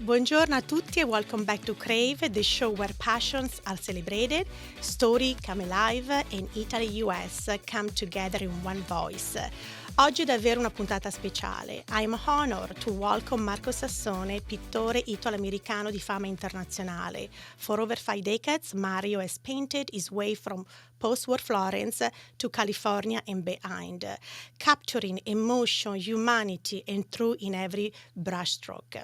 Buongiorno a tutti and welcome back to Crave, the show where passions are celebrated, story come alive and Italy-US come together in one voice. Oggi è davvero una puntata speciale. I'm honored to welcome Marco Sassone, pittore italo-americano di fama internazionale. For over 5 decades, Mario has painted his way from post-war Florence to California and beyond, capturing emotion, humanity, and truth in every brushstroke.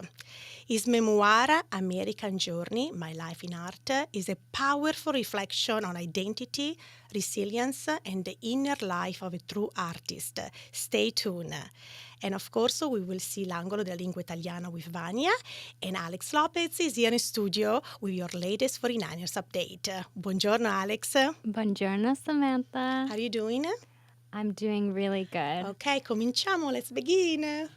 His memoir, American Journey, My Life in Art, is a powerful reflection on identity, resilience, and the inner life of a true artist. Stay tuned. And of course, we will see L'Angolo della Lingua Italiana with Vania, and Alex Lopez is here in studio with your latest 49ers update. Buongiorno, Alex. Buongiorno, Samantha. How are you doing? I'm doing really good. Okay, cominciamo. Let's begin.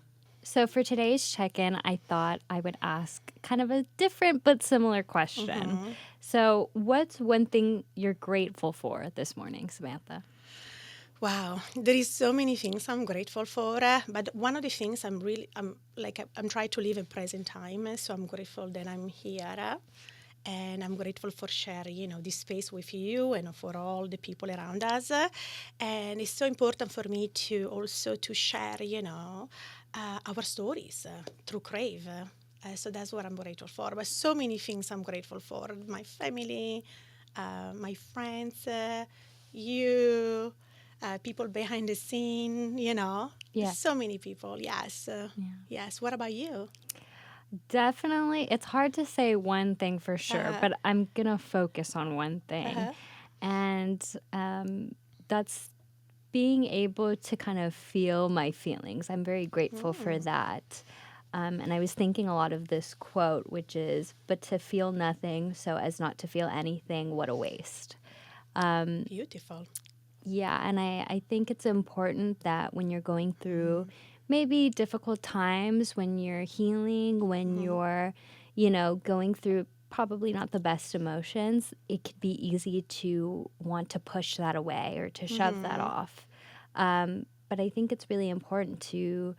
So for today's check-in, I thought I would ask kind of a different but similar question. Mm-hmm. So what's one thing you're grateful for this morning, Samantha? Wow, there is so many things I'm grateful for, but one of the things I'm trying to live in present time, so I'm grateful that I'm here, and I'm grateful for sharing, this space with you and for all the people around us, and it's so important for me to also to share, our stories through Crave. So that's what I'm grateful for. But so many things I'm grateful for: my family, my friends, you. People behind the scene, Yeah. So many people, yes. Yes. What about you? Definitely. It's hard to say one thing for sure, but I'm going to focus on one thing. And that's being able to kind of feel my feelings. I'm very grateful for that. And I was thinking a lot of this quote, which is, but to feel nothing so as not to feel anything, what a waste. Beautiful. Yeah, and I think it's important that when you're going through maybe difficult times, when you're healing, when you're, going through probably not the best emotions, it could be easy to want to push that away or to shove that off. But I think it's really important to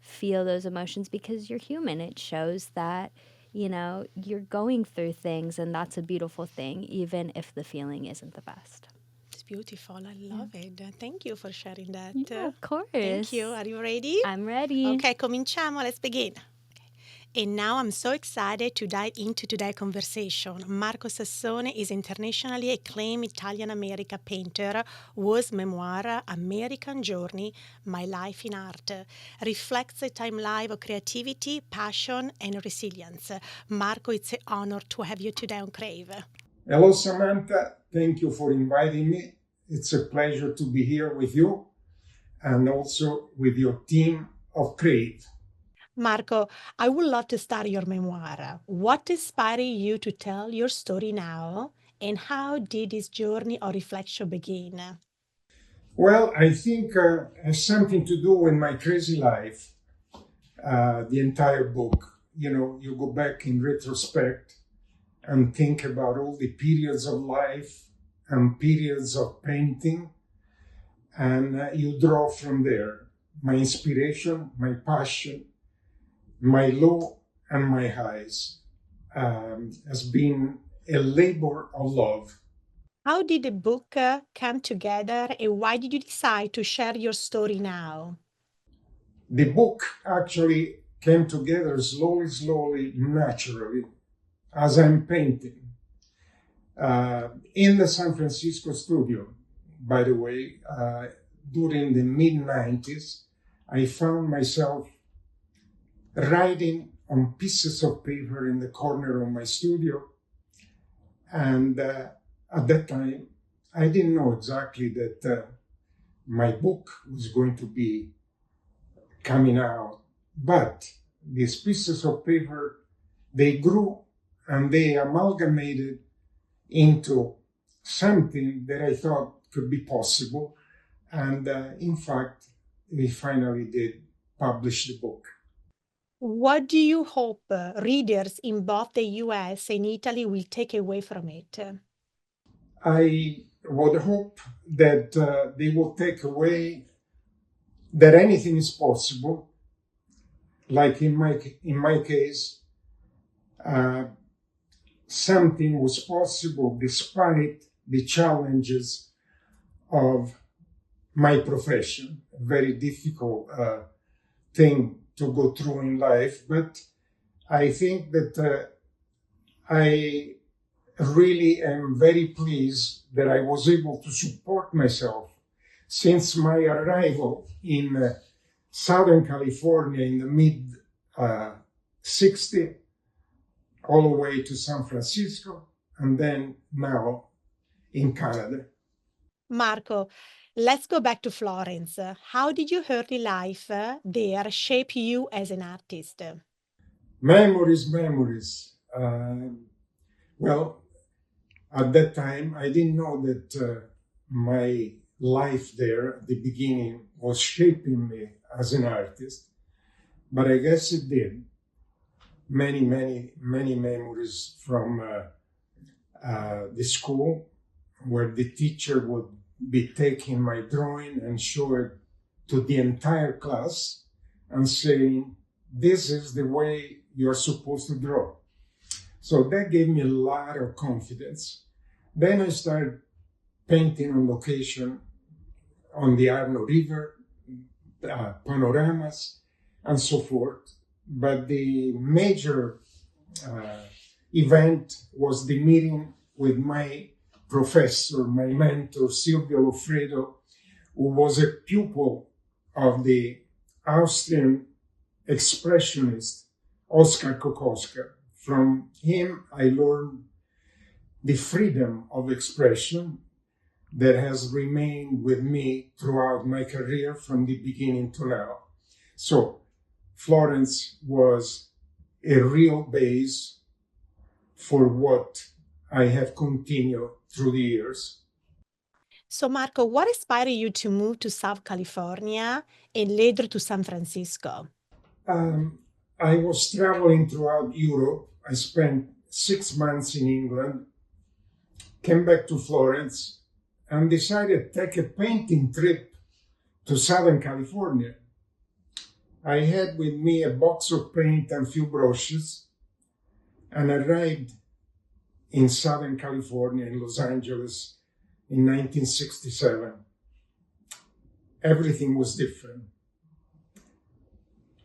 feel those emotions because you're human. It shows that, you're going through things, and that's a beautiful thing, even if the feeling isn't the best. It's beautiful. I love it. Thank you for sharing that. Yeah, of course. Thank you. Are you ready? I'm ready. Okay, cominciamo. Let's begin. And now I'm so excited to dive into today's conversation. Marco Sassone is internationally acclaimed Italian-American painter whose memoir, American Journey, My Life in Art, reflects a timeline of creativity, passion, and resilience. Marco, it's an honor to have you today on Crave. Hello, Samantha. Thank you for inviting me. It's a pleasure to be here with you and also with your team of Crave. Marco, I would love to start your memoir. What inspired you to tell your story now, and how did this journey or reflection begin? Well, I think it has something to do with my crazy life, the entire book. You go back in retrospect and think about all the periods of life and periods of painting, and you draw from there. My inspiration, my passion, my low and my highs has been a labor of love. How did the book come together, and why did you decide to share your story now? The book actually came together slowly, naturally, as I'm painting. In the San Francisco studio, by the way, during the mid-90s, I found myself writing on pieces of paper in the corner of my studio. And at that time, I didn't know exactly that my book was going to be coming out. But these pieces of paper, they grew and they amalgamated into something that I thought could be possible. And in fact, we finally did publish the book. What do you hope readers in both the US and Italy will take away from it? I would hope that they will take away that anything is possible. Like in my case, something was possible despite the challenges of my profession, a very difficult thing to go through in life. But I think that I really am very pleased that I was able to support myself since my arrival in Southern California in the mid 60s, all the way to San Francisco, and then now in Canada. Marco, let's go back to Florence. How did your early life there shape you as an artist? Memories. Well, at that time, I didn't know that my life there at the beginning was shaping me as an artist, but I guess it did. Many memories from the school where the teacher would be taking my drawing and show it to the entire class and saying, "This is the way you're supposed to draw." So that gave me a lot of confidence. Then I started painting on location on the Arno River, panoramas, and so forth. But the major event was the meeting with my professor, my mentor, Silvio Loffredo, who was a pupil of the Austrian expressionist Oskar Kokoschka. From him, I learned the freedom of expression that has remained with me throughout my career from the beginning to now. So Florence was a real base for what I have continued through the years. So, Marco, what inspired you to move to South California and later to San Francisco? I was traveling throughout Europe. I spent 6 months in England, came back to Florence, and decided to take a painting trip to Southern California. I had with me a box of paint and few brushes and arrived in Southern California, in Los Angeles, in 1967. Everything was different.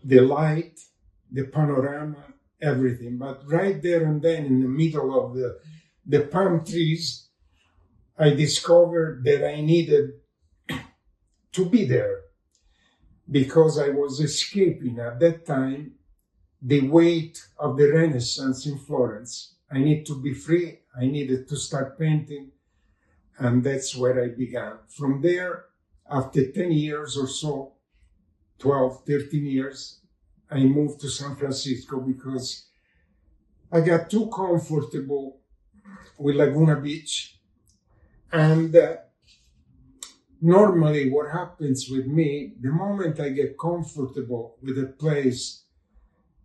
The light, the panorama, everything. But right there and then, in the middle of the palm trees, I discovered that I needed to be there because I was escaping at that time the weight of the Renaissance in Florence. I need to be free. I needed to start painting. And that's where I began. From there, after 10 years or so, 12, 13 years, I moved to San Francisco because I got too comfortable with Laguna Beach. And normally what happens with me, the moment I get comfortable with a place,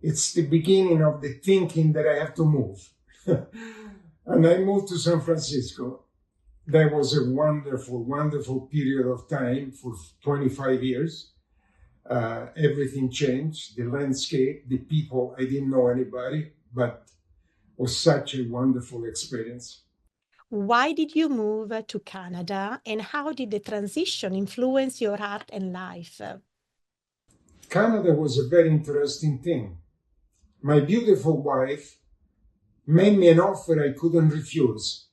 it's the beginning of the thinking that I have to move. And I moved to San Francisco. That was a wonderful period of time for 25 years. Everything changed, the landscape, the people. I didn't know anybody, but it was such a wonderful experience. Why did you move to Canada, and how did the transition influence your art and life? Canada was a very interesting thing. My beautiful wife made me an offer I couldn't refuse.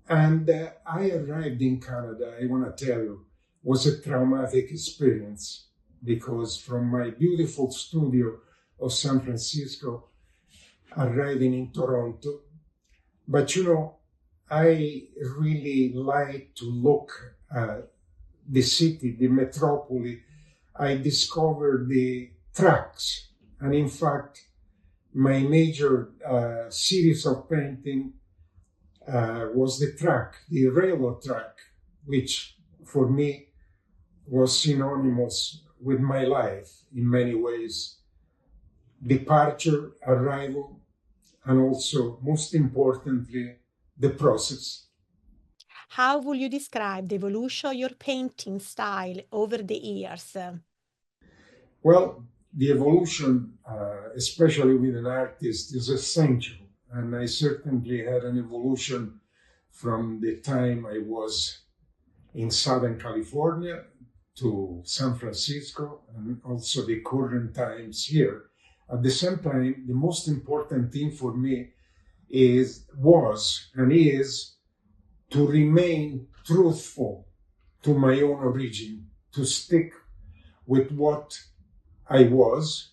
And I arrived in Canada, I want to tell you, was a traumatic experience because from my beautiful studio of San Francisco, arriving in Toronto. But you know, I really like to look at the city, the metropolis. I discovered the tracks. And in fact, my major series of painting was the track, the railroad track, which for me was synonymous with my life in many ways. Departure, arrival, and also, most importantly, the process. How will you describe the evolution of your painting style over the years? Well, the evolution, especially with an artist, is essential. And I certainly had an evolution from the time I was in Southern California to San Francisco, and also the current times here. At the same time, the most important thing for me was to remain truthful to my own origin, to stick with what I was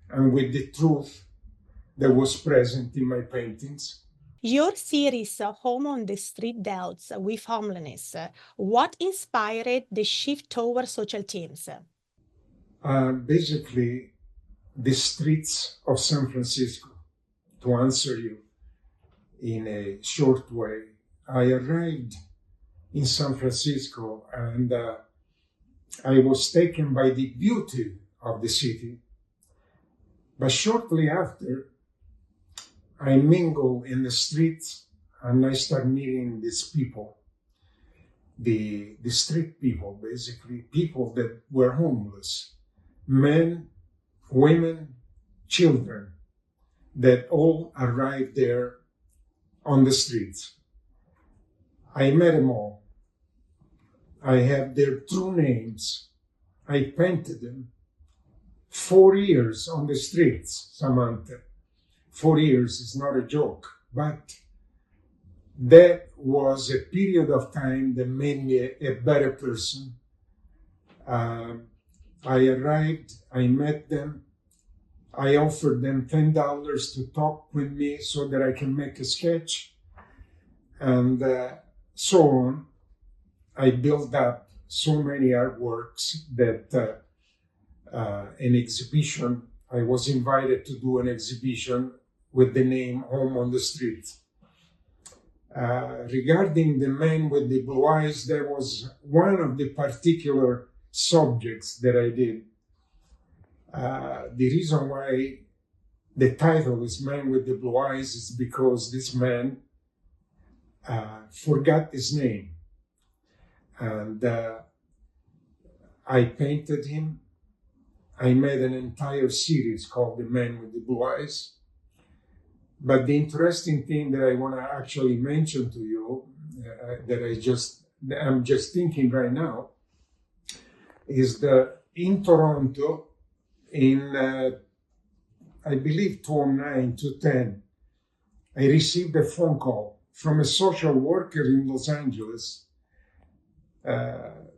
and with the truth that was present in my paintings. Your series Home on the Street deals with homelessness. What inspired the shift toward social themes? Basically, the streets of San Francisco. To answer you in a short way, I arrived in San Francisco and I was taken by the beauty of the city. But shortly after, I mingle in the streets and I start meeting these people, the street people, basically, people that were homeless, men, women, children, that all arrived there on the streets. I met them all. I have their true names. I painted them. 4 years on the streets, Samantha. 4 years is not a joke, but that was a period of time that made me a better person. I arrived, I met them, I offered them $10 to talk with me so that I can make a sketch, and so on. I built up so many artworks that an exhibition, I was invited to do an exhibition with the name Home on the Street. Regarding the man with the blue eyes, that was one of the particular subjects that I did. The reason why the title is Man with the Blue Eyes is because this man forgot his name. And I painted him. I made an entire series called The Man with the Blue Eyes. But the interesting thing that I want to actually mention to you, I'm just thinking right now, is that in Toronto, in I believe 2009, 2010, I received a phone call from a social worker in Los Angeles.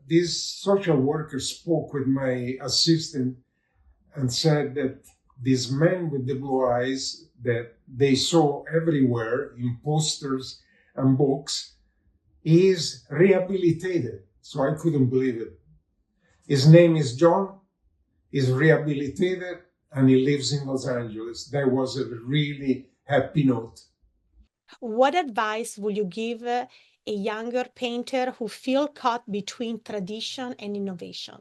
This social worker spoke with my assistant and said that this man with the blue eyes that they saw everywhere in posters and books is rehabilitated. So I couldn't believe it. His name is John, he's rehabilitated, and he lives in Los Angeles. That was a really happy note. What advice would you give a younger painter who feel caught between tradition and innovation?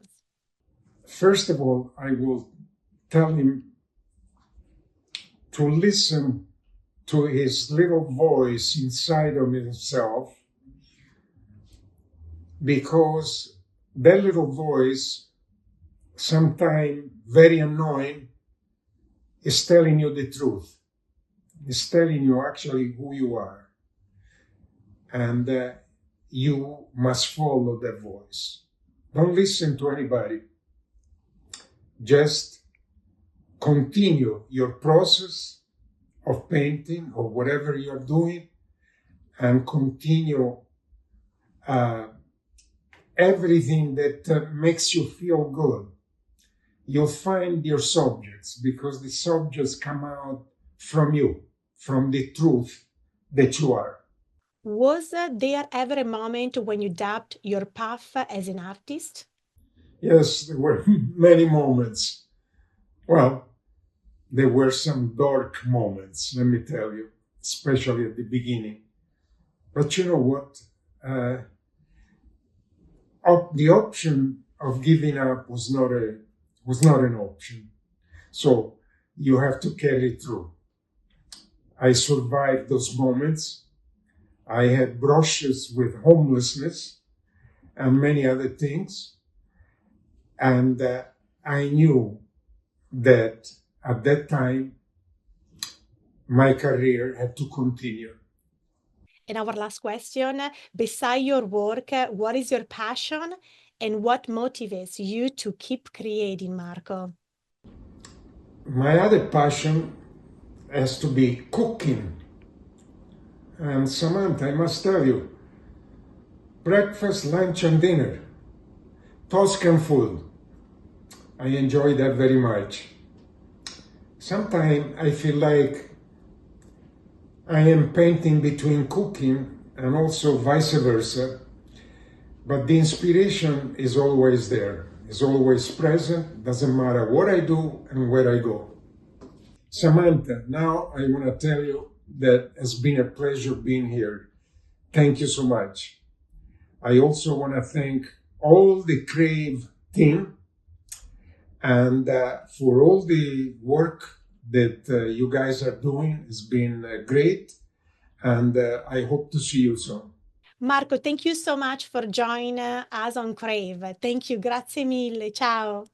First of all, I will tell him to listen to his little voice inside of himself, because that little voice, sometimes very annoying, is telling you the truth. It's telling you actually who you are. And you must follow that voice. Don't listen to anybody. Just continue your process of painting or whatever you're doing, and continue everything that makes you feel good. You'll find your subjects, because the subjects come out from you, from the truth that you are. Was there ever a moment when you doubted your path as an artist? Yes, there were many moments. Well, there were some dark moments, let me tell you, especially at the beginning. But you know what? The option of giving up was not an option. So you have to carry through. I survived those moments. I had brushes with homelessness and many other things. And I knew that at that time my career had to continue. And our last question, beside your work, what is your passion and what motivates you to keep creating, Marco? My other passion has to be cooking. And Samantha, I must tell you, breakfast, lunch, and dinner, Toscan food. I enjoy that very much. Sometimes I feel like I am painting between cooking and also vice versa, but the inspiration is always there, is always present, doesn't matter what I do and where I go. Samantha, now I want to tell you that it's been a pleasure being here. Thank you so much. I also want to thank all the Crave team and for all the work that you guys are doing. It's been great, and I hope to see you soon. Marco, thank you so much for joining us on Crave. Thank you, grazie mille, ciao.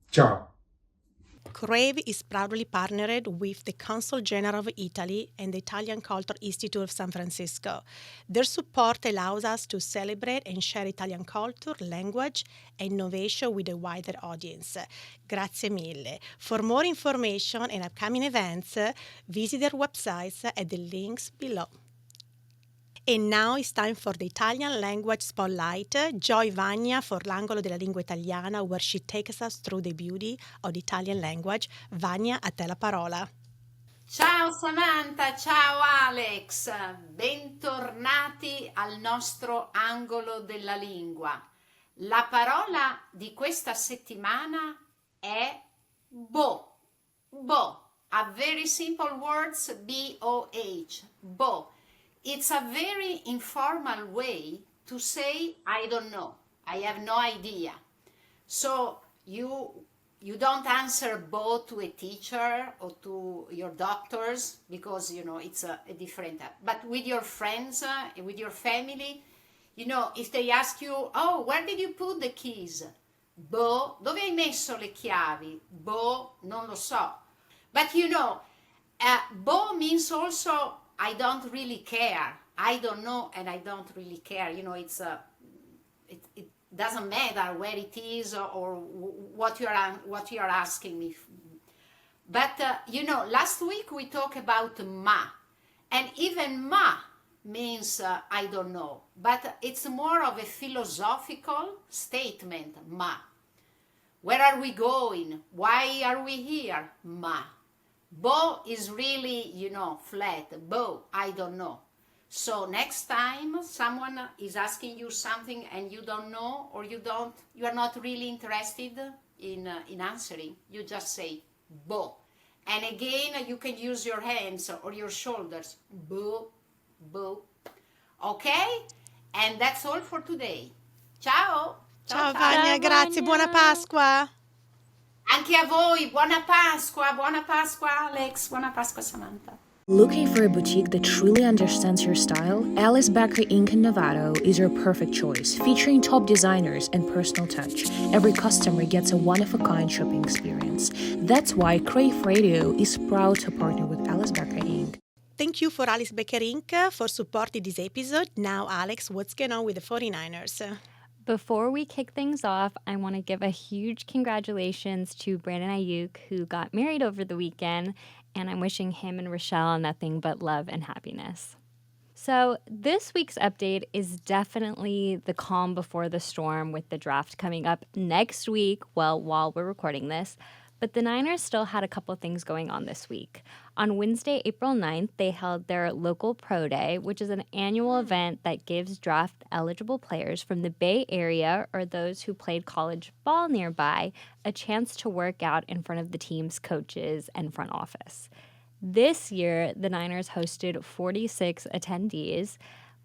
Ciao. Crave is proudly partnered with the Consul General of Italy and the Italian Culture Institute of San Francisco. Their support allows us to celebrate and share Italian culture, language, and innovation with a wider audience. Grazie mille. For more information and upcoming events, visit their websites at the links below. And now it's time for the Italian language spotlight. Joy Vania for L'Angolo della Lingua Italiana, where she takes us through the beauty of the Italian language. Vania, a te la parola. Ciao Samantha, ciao Alex, bentornati al nostro angolo della lingua. La parola di questa settimana è bo. Bo, a very simple words, B-O-H, bo. It's a very informal way to say, I don't know, I have no idea. So you don't answer both to a teacher or to your doctors because, it's a different, but with your friends, with your family, if they ask you, oh, where did you put the keys? Boh, dove hai messo le chiavi? Boh, non lo so. But boh means also, I don't really care. I don't know and I don't really care. It doesn't matter where it is or what you are asking me. But last week we talked about ma, and even ma means I don't know, but it's more of a philosophical statement. Ma, where are we going? Why are we here? Ma. Bo is really, flat. Bo, I don't know. So next time someone is asking you something and you don't know, or you are not really interested in answering, you just say bo. And again, you can use your hands or your shoulders. Bo, bo. Okay? And that's all for today. Ciao. Ciao Vania, grazie, buona Pasqua. Anche a voi, buona Pasqua Alex, buona Pasqua Samantha. Looking for a boutique that truly understands your style? Alice Bakery Inc. in Novato is your perfect choice, featuring top designers and personal touch. Every customer gets a one-of-a-kind shopping experience. That's why Crave Radio is proud to partner with Alice Bakery Inc. Thank you for Alice Baker Inc. for supporting this episode. Now, Alex, what's going on with the 49ers? Before we kick things off, I want to give a huge congratulations to Brandon Ayuk, who got married over the weekend, and I'm wishing him and Rochelle nothing but love and happiness. So this week's update is definitely the calm before the storm with the draft coming up next week, while we're recording this. But the Niners still had a couple things going on this week. On Wednesday, April 9th, they held their local Pro Day, which is an annual event that gives draft-eligible players from the Bay Area or those who played college ball nearby a chance to work out in front of the team's coaches and front office. This year, the Niners hosted 46 attendees.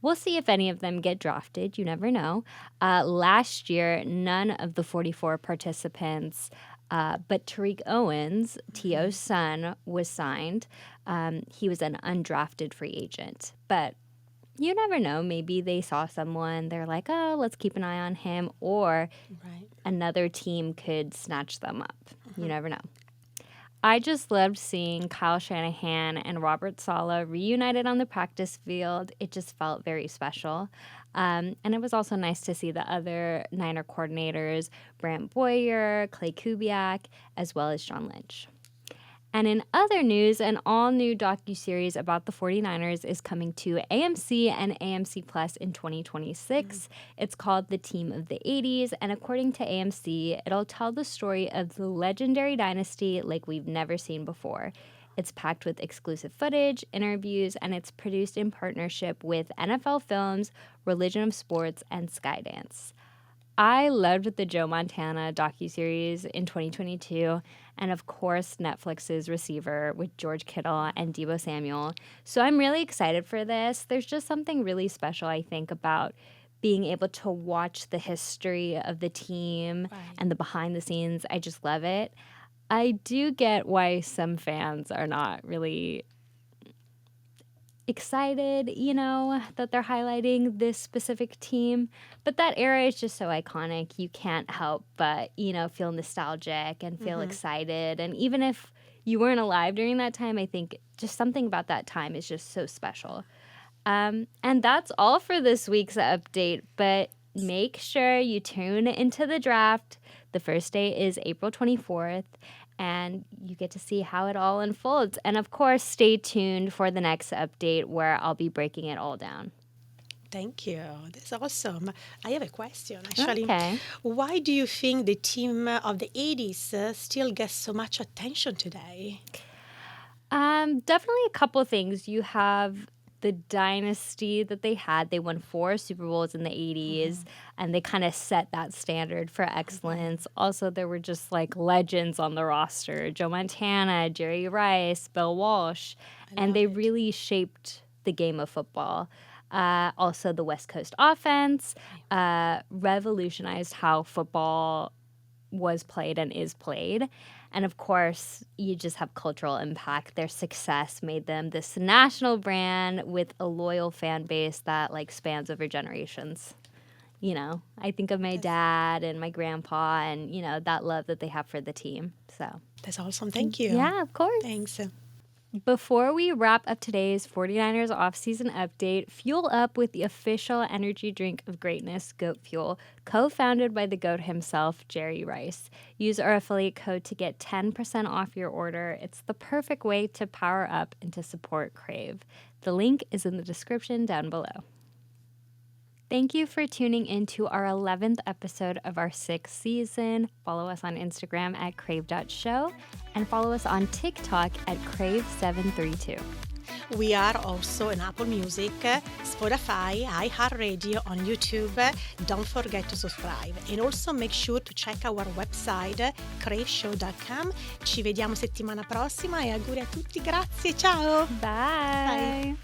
We'll see if any of them get drafted. You never know. Last year, none of the 44 participants but Tariq Owens, T.O.'s son, was signed. He was an undrafted free agent. But you never know. Maybe they saw someone. They're like, oh, let's keep an eye on him. Or another team could snatch them up. You never know. I just loved seeing Kyle Shanahan and Robert Saleh reunited on the practice field. It just felt very special. And it was also nice to see the other Niner coordinators, Brant Boyer, Clay Kubiak, as well as John Lynch. And in other news, an all-new docuseries about the 49ers is coming to AMC and AMC Plus in 2026. It's called The Team of the 80s, and according to AMC, it'll tell the story of the legendary dynasty like we've never seen before. It's packed with exclusive footage, interviews, and it's produced in partnership with NFL Films, Religion of Sports, and Skydance. I loved the Joe Montana docuseries in 2022, and of course Netflix's Receiver with George Kittle and Deebo Samuel. So I'm really excited for this. There's just something really special, I think, about being able to watch the history of the team and the behind the scenes. I just love it. I do get why some fans are not really excited, that they're highlighting this specific team. But that era is just so iconic. You can't help but, feel nostalgic and feel excited. And even if you weren't alive during that time, I think just something about that time is just so special. And that's all for this week's update. But make sure you tune into the draft. The first day is April 24th. And you get to see how it all unfolds. And of course, stay tuned for the next update where I'll be breaking it all down. Thank you. That's awesome. I have a question, actually. Okay. Why do you think the team of the 80s still gets so much attention today? Definitely a couple things. You have the dynasty that they had. They won 4 Super Bowls in the 80s, and they kind of set that standard for excellence. Also, there were just like legends on the roster. Joe Montana, Jerry Rice, Bill Walsh, and they really shaped the game of football. Also, the West Coast offense revolutionized how football was played and is played. And of course, you just have cultural impact. Their success made them this national brand with a loyal fan base that spans over generations. I think of my dad and my grandpa and, that love that they have for the team. So that's awesome. Thank you. Yeah, of course. Thanks. Before we wrap up today's 49ers offseason update, fuel up with the official energy drink of greatness, Goat Fuel, co-founded by the GOAT himself, Jerry Rice. Use our affiliate code to get 10% off your order. It's the perfect way to power up and to support Crave. The link is in the description down below. Thank you for tuning in to our 11th episode of our 6th season. Follow us on Instagram at crave.show and follow us on TikTok at crave732. We are also on Apple Music, Spotify, iHeartRadio, on YouTube. Don't forget to subscribe. And also make sure to check our website, craveshow.com. Ci vediamo settimana prossima e auguri a tutti. Grazie, ciao! Bye.